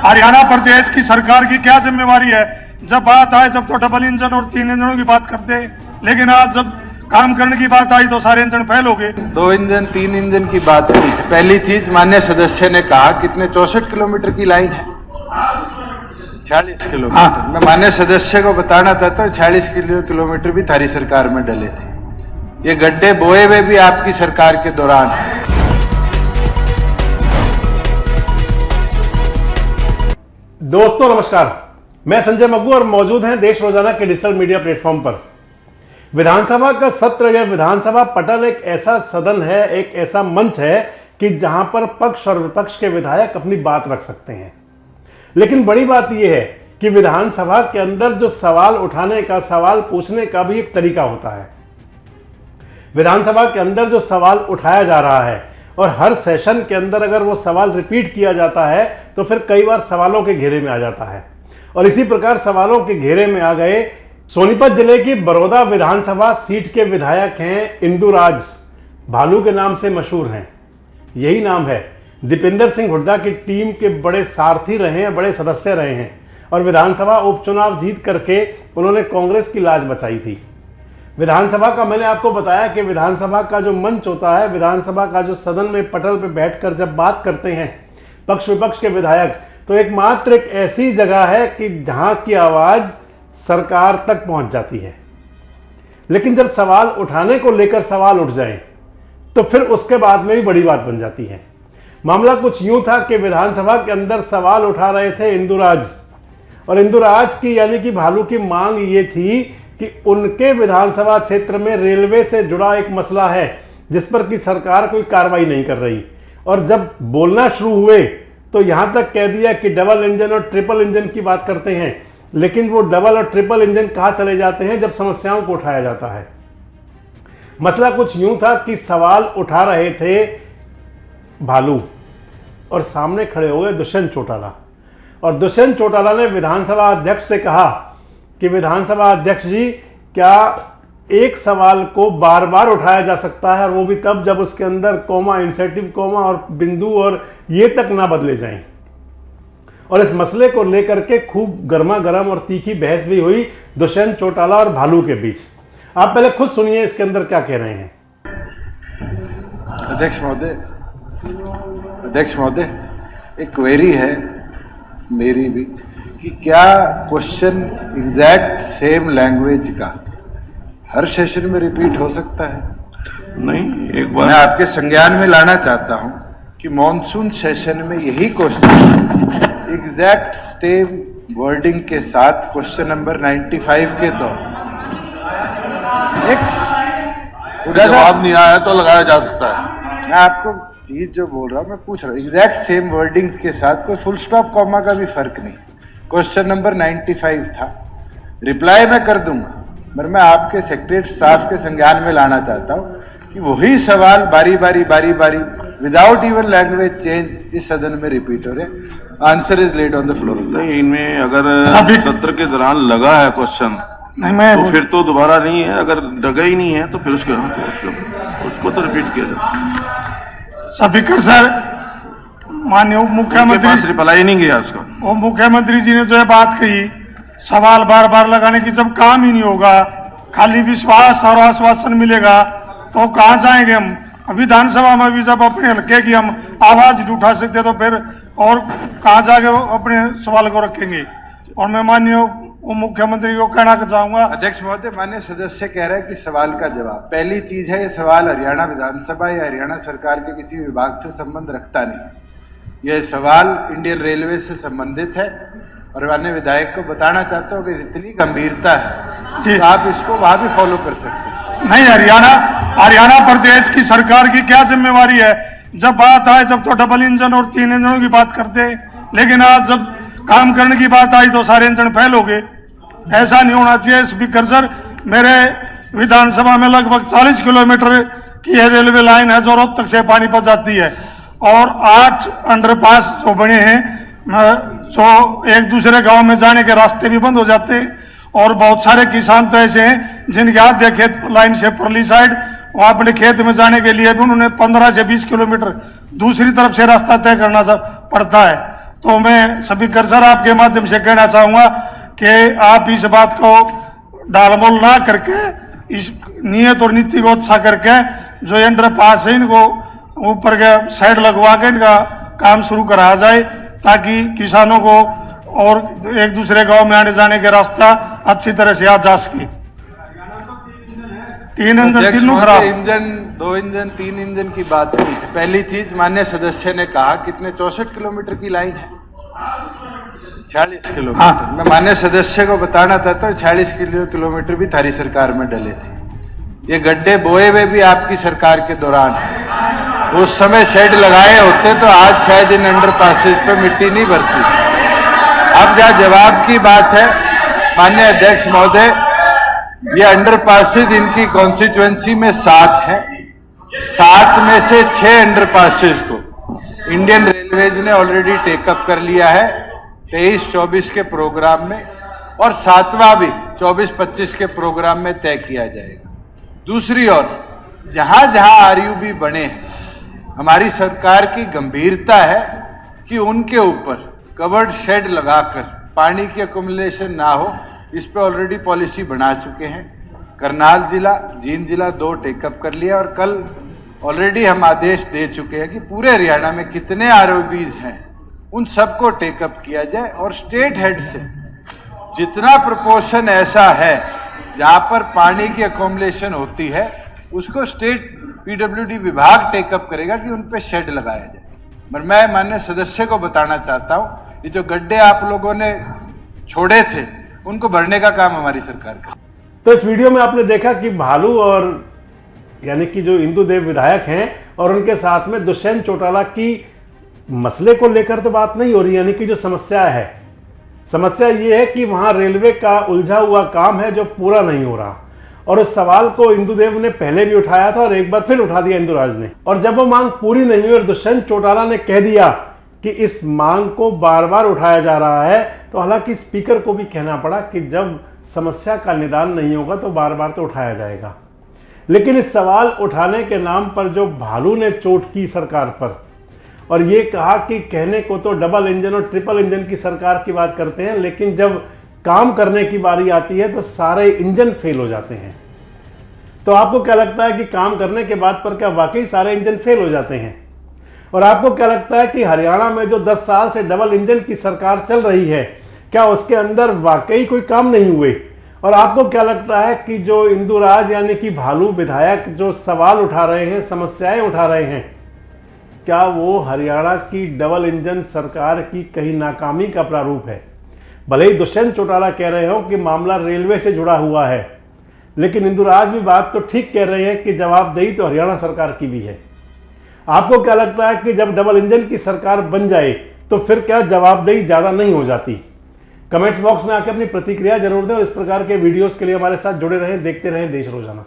हरियाणा प्रदेश की सरकार की क्या जिम्मेवारी है? जब बात आए जब तो डबल इंजन और 3 इंजनों की बात करते, लेकिन आज जब काम करने की बात आई तो सारे इंजन फेल हो गए। 2 इंजन 3 इंजन की बात नहीं है। पहली चीज माननीय सदस्य ने कहा कितने 64 किलोमीटर की लाइन है, 46 किलोमीटर। हाँ। मैं माननीय सदस्य को बताना चाहता हूँ 46 किलोमीटर भी थारी सरकार में डले थे। ये गड्ढे बोए हुए भी आपकी सरकार के दौरान है। दोस्तों नमस्कार, मैं संजय मग्गू और मौजूद हैं देश रोजाना के डिजिटल मीडिया प्लेटफॉर्म पर। विधानसभा का सत्र या विधानसभा पटल एक ऐसा सदन है, एक ऐसा मंच है कि जहां पर पक्ष और विपक्ष के विधायक अपनी बात रख सकते हैं। लेकिन बड़ी बात यह है कि विधानसभा के अंदर जो सवाल उठाने का, सवाल पूछने का भी एक तरीका होता है। विधानसभा के अंदर जो सवाल उठाया जा रहा है और हर सेशन के अंदर अगर वो सवाल रिपीट किया जाता है तो फिर कई बार सवालों के घेरे में आ जाता है। और इसी प्रकार सवालों के घेरे में आ गए सोनीपत जिले की बड़ौदा विधानसभा सीट के विधायक हैं इंदुराज, भालू के नाम से मशहूर हैं, यही नाम है। दीपेंद्र सिंह हुड्डा की टीम के बड़े सारथी रहे हैं, बड़े सदस्य रहे हैं और विधानसभा उपचुनाव जीत करके उन्होंने कांग्रेस की लाज बचाई थी। विधानसभा का मैंने आपको बताया कि विधानसभा का जो मंच होता है, विधानसभा का जो सदन में पटल पे बैठकर जब बात करते हैं पक्ष विपक्ष के विधायक, तो एकमात्र एक ऐसी जगह है कि जहां की आवाज सरकार तक पहुंच जाती है। लेकिन जब सवाल उठाने को लेकर सवाल उठ जाए तो फिर उसके बाद में भी बड़ी बात बन जाती है। मामला कुछ यूं था कि विधानसभा के अंदर सवाल उठा रहे थे इंदुराज, और इंदुराज की यानी कि भालू की मांग ये थी कि उनके विधानसभा क्षेत्र में रेलवे से जुड़ा एक मसला है जिस पर कि सरकार कोई कार्रवाई नहीं कर रही। और जब बोलना शुरू हुए तो यहां तक कह दिया कि डबल इंजन और ट्रिपल इंजन की बात करते हैं, लेकिन वो डबल और ट्रिपल इंजन कहां चले जाते हैं जब समस्याओं को उठाया जाता है। मसला कुछ यूं था कि सवाल उठा रहे थे भालू और सामने खड़े हो गए दुष्यंत चौटाला, और दुष्यंत चौटाला ने विधानसभा अध्यक्ष से कहा कि विधानसभा अध्यक्ष जी, क्या एक सवाल को बार बार उठाया जा सकता है और वो भी तब जब उसके अंदर कॉमा, इंसेटिव कॉमा और बिंदु और ये तक ना बदले जाएं। और इस मसले को लेकर के खूब गर्मा गर्म और तीखी बहस भी हुई दुष्यंत चौटाला और भालू के बीच। आप पहले खुद सुनिए इसके अंदर क्या कह रहे हैं। अध्यक्ष महोदय, एक क्वेरी है मेरी भी कि क्या क्वेश्चन एग्जैक्ट सेम लैंग्वेज का हर सेशन में रिपीट हो सकता है? नहीं, एक बार मैं आपके संज्ञान में लाना चाहता हूं कि मॉनसून सेशन में यही क्वेश्चन एग्जैक्ट सेम वर्डिंग के साथ क्वेश्चन नंबर 95 के तो एक जवाब नहीं आया तो लगाया जा सकता है। मैं आपको चीज जो बोल रहा हूं मैं पूछ रहा हूं, एग्जैक्ट सेम वर्डिंग्स के साथ कोई फुल स्टॉप कॉमा का भी फर्क नहीं। क्वेश्चन नंबर 95 था, रिप्लाई मैं कर दूंगा, मगर मैं आपके सेक्रेटरी स्टाफ के संज्ञान में लाना चाहता हूं कि वही सवाल बारी बारी विदाउट इवन लैंग्वेज चेंज इस सदन में रिपीट हो रहे। Answer is laid on the floor. नहीं, इनमें अगर सत्र के दौरान लगा है क्वेश्चन तो फिर तो दोबारा नहीं है, अगर लगा ही नहीं है तो फिर उसको तो रिपीट किया जा सकता। स्पीकर सर, माननीय उप मुख्यमंत्री रिप्लाई नहीं गया उसका। उप मुख्यमंत्री जी ने जो है बात कही, सवाल बार बार लगाने की जब काम ही नहीं होगा, खाली विश्वास और आश्वासन मिलेगा तो कहां जाएंगे हम। विधानसभा में भी जब अपने हल्के की हम आवाज नहीं उठा सकते तो फिर और कहां जाके अपने सवाल को रखेंगे। और मैं माननीय उप मुख्यमंत्री को कहना चाहूंगा। अध्यक्ष महोदय, माननीय सदस्य कह रहे हैं कि सवाल का जवाब। पहली चीज है, ये सवाल हरियाणा विधानसभा या हरियाणा सरकार के किसी विभाग से संबंध रखता नहीं। यह सवाल इंडियन रेलवे से संबंधित है और माननीय विधायक को बताना चाहता हूँ कि इतनी गंभीरता है तो आप इसको वहां भी फॉलो कर सकते हैं। नहीं, हरियाणा प्रदेश की सरकार की क्या जिम्मेवारी है? जब बात आए जब तो डबल इंजन और 3 इंजनों की बात करते, लेकिन आज जब काम करने की बात आई तो सारे इंजन फेल हो गए। ऐसा नहीं होना चाहिए। स्पीकर सर, मेरे विधानसभा में लगभग 40 किलोमीटर की है रेलवे लाइन है जो रोहतक से पानीपत जाती है, और 8 अंडरपास जो बने हैं जो एक दूसरे गांव में जाने के रास्ते भी बंद हो जाते हैं। और बहुत सारे किसान तो ऐसे हैं जिनके आधे खेत लाइन से परली साइड, वहां अपने खेत में जाने के लिए भी उन्होंने 15 से 20 किलोमीटर दूसरी तरफ से रास्ता तय करना पड़ता है। तो मैं स्पीकर सर आपके माध्यम से कहना चाहूंगा कि आप इस बात को डालमोल ना करके इस नियत और नीति को अच्छा करके जो अंडरपास है इनको ऊपर के साइड लगवा के इनका काम शुरू कराया जाए, ताकि किसानों को और एक दूसरे गांव में आने जाने का रास्ता अच्छी तरह से आ जा सके। 3 इंजन तीनों खराब। इंजन 2 इंजन 3 इंजन की बात नहीं है। पहली चीज माननीय सदस्य ने कहा कितने 64 किलोमीटर की लाइन है, 46 किलोमीटर। हाँ। मैं माननीय सदस्य को बताना चाहता हूँ 46 किलोमीटर भी थारी सरकार में डले थे। ये गड्ढे बोए हुए भी आपकी सरकार के दौरान, उस समय शेड लगाए होते तो आज शायद इन अंडरपासेज पे मिट्टी नहीं भरती। अब जहाँ जवाब की बात है माननीय अध्यक्ष महोदय, ये अंडरपासेज इनकी कॉन्स्टिट्यूएंसी में 7 है, 7 में से 6 अंडरपासेज को इंडियन रेलवेज ने ऑलरेडी टेकअप कर लिया है 23-24 के प्रोग्राम में, और 7वां भी 24-25 के प्रोग्राम में तय किया जाएगा। दूसरी ओर जहां जहां आरयूबी बने हैं, हमारी सरकार की गंभीरता है कि उनके ऊपर कवर्ड शेड लगाकर पानी की अकोमोडेशन ना हो, इस पे ऑलरेडी पॉलिसी बना चुके हैं। करनाल जिला, जींद जिला 2 टेकअप कर लिया, और कल ऑलरेडी हम आदेश दे चुके हैं कि पूरे हरियाणा में कितने आरओबीज हैं उन सबको टेकअप किया जाए, और स्टेट हेड से जितना प्रपोर्शन ऐसा है जहां पर पानी की अकोमोडेशन होती है उसको स्टेट पीडब्ल्यूडी विभाग टेकअप करेगा कि उन पे शेड लगाया जाए। पर मैं माननीय सदस्य को बताना चाहता हूं, ये जो गड्ढे आप लोगों ने छोड़े थे उनको भरने का काम हमारी सरकार का। तो इस वीडियो में आपने देखा कि भालू और यानी कि जो इंदुदेव विधायक हैं और उनके साथ में दुष्यंत चौटाला की मसले को लेकर तो बात नहीं हो रही, यानी कि जो समस्या है, समस्या ये है कि वहां रेलवे का उलझा हुआ काम है जो पूरा नहीं हो रहा, और उस सवाल को इंदुदेव ने पहले भी उठाया था और एक बार फिर उठा दिया इंदुराज ने। और जब वो मांग पूरी नहीं हुई और दुष्यंत चौटाला ने कह दिया कि इस मांग को बार बार उठाया जा रहा है, तो हालांकि स्पीकर को भी कहना पड़ा कि जब समस्या का निदान नहीं होगा तो बार बार तो उठाया जाएगा। लेकिन इस सवाल उठाने के नाम पर जो भालू ने चोट की सरकार पर, और ये कहा कि कहने को तो डबल इंजन और ट्रिपल इंजन की सरकार की बात करते हैं, लेकिन जब काम करने की बारी आती है तो सारे इंजन फेल हो जाते हैं। तो आपको क्या लगता है कि काम करने के बाद पर क्या वाकई सारे इंजन फेल हो जाते हैं? और आपको क्या लगता है कि हरियाणा में जो 10 साल से डबल इंजन की सरकार चल रही है, क्या उसके अंदर वाकई कोई काम नहीं हुए? और आपको क्या लगता है कि जो इंदुराज यानी कि भालू विधायक जो सवाल उठा रहे हैं, समस्याएं उठा रहे हैं, क्या वो हरियाणा की डबल इंजन सरकार की कहीं नाकामी का प्रारूप है? भले ही दुष्यंत चौटाला कह रहे हो कि मामला रेलवे से जुड़ा हुआ है, लेकिन इंदुराज भी बात तो ठीक कह रहे हैं कि जवाबदेही तो हरियाणा सरकार की भी है। आपको क्या लगता है कि जब डबल इंजन की सरकार बन जाए तो फिर क्या जवाबदेही ज्यादा नहीं हो जाती? कमेंट्स बॉक्स में आकर अपनी प्रतिक्रिया जरूर दें, और इस प्रकार के वीडियोस के लिए हमारे साथ जुड़े रहें, देखते रहें देश रोजाना।